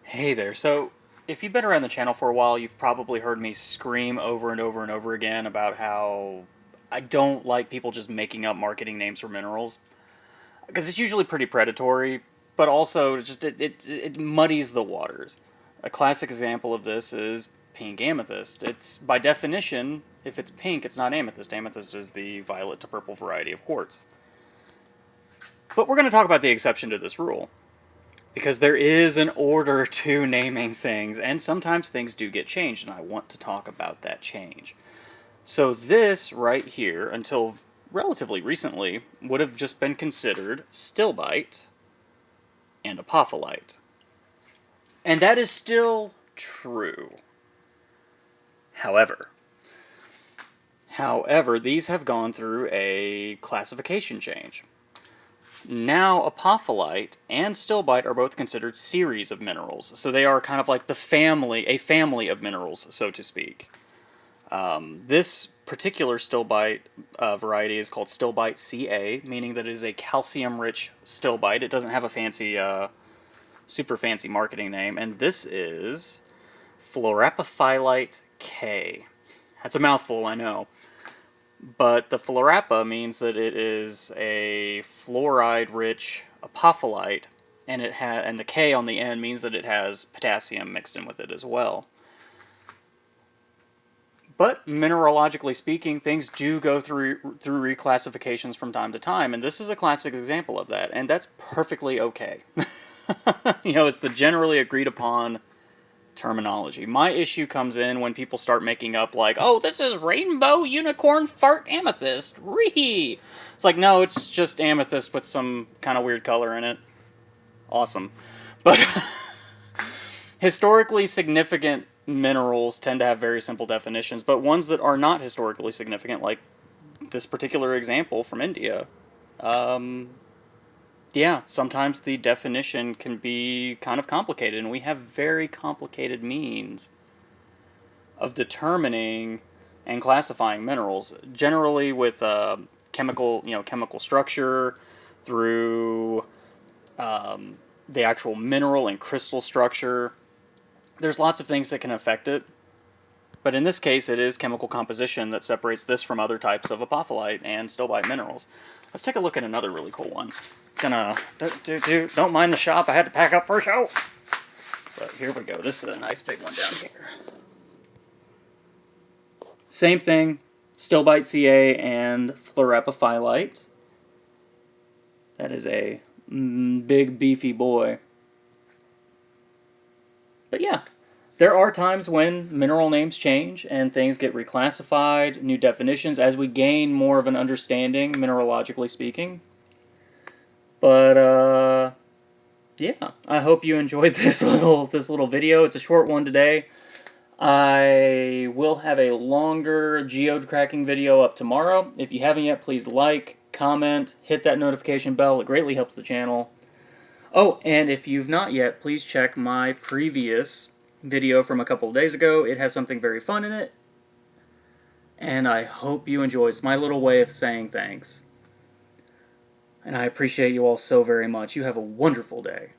Hey there. So, if you've been around the channel for a while, you've probably heard me scream over and over and over again about how I don't like people just making up marketing names for minerals. Because it's usually pretty predatory, but also it muddies the waters. A classic example of this is pink amethyst. It's, by definition, if it's pink, it's not amethyst. Amethyst is the violet to purple variety of quartz. But we're going to talk about the exception to this rule. Because there is an order to naming things, and sometimes things do get changed, and I want to talk about that change. So this right here, until relatively recently, would have just been considered Stilbite and Apophyllite. And that is still true. However, these have gone through a classification change. Now, apophyllite and stilbite are both considered series of minerals, so they are kind of like a family of minerals, so to speak. This particular stilbite variety is called Silbite-Ca, meaning that it is a calcium-rich stilbite. It doesn't have a fancy, super fancy marketing name, and this is Fluorapophyllite K. That's a mouthful, I know. But the fluorapa means that it is a fluoride-rich apophyllite, and the K on the end means that it has potassium mixed in with it as well. But mineralogically speaking, things do go through reclassifications from time to time, and this is a classic example of that, and that's perfectly okay. It's the generally agreed upon terminology. My issue comes in when people start making up like, oh, this is rainbow unicorn fart amethyst. Ree! It's like, no, it's just amethyst with some kind of weird color in it. Awesome. But historically significant minerals tend to have very simple definitions, but ones that are not historically significant, like this particular example from India, yeah, sometimes the definition can be kind of complicated, and we have very complicated means of determining and classifying minerals. Generally, with chemical structure, through the actual mineral and crystal structure. There's lots of things that can affect it, but in this case, it is chemical composition that separates this from other types of apophyllite and stilbite minerals. Let's take a look at another really cool one. Don't mind the shop. I had to pack up for a show. But here we go. This is a nice big one down here. Same thing, Stilbite-Ca and Fluorapophyllite. That is a big beefy boy. But yeah, there are times when mineral names change and things get reclassified, new definitions, as we gain more of an understanding, mineralogically speaking. But, yeah, I hope you enjoyed this little video. It's a short one today. I will have a longer geode cracking video up tomorrow. If you haven't yet, please like, comment, hit that notification bell. It greatly helps the channel. Oh, and if you've not yet, please check my previous video from a couple of days ago. It has something very fun in it, and I hope you enjoy. It's my little way of saying thanks. And I appreciate you all so very much. You have a wonderful day.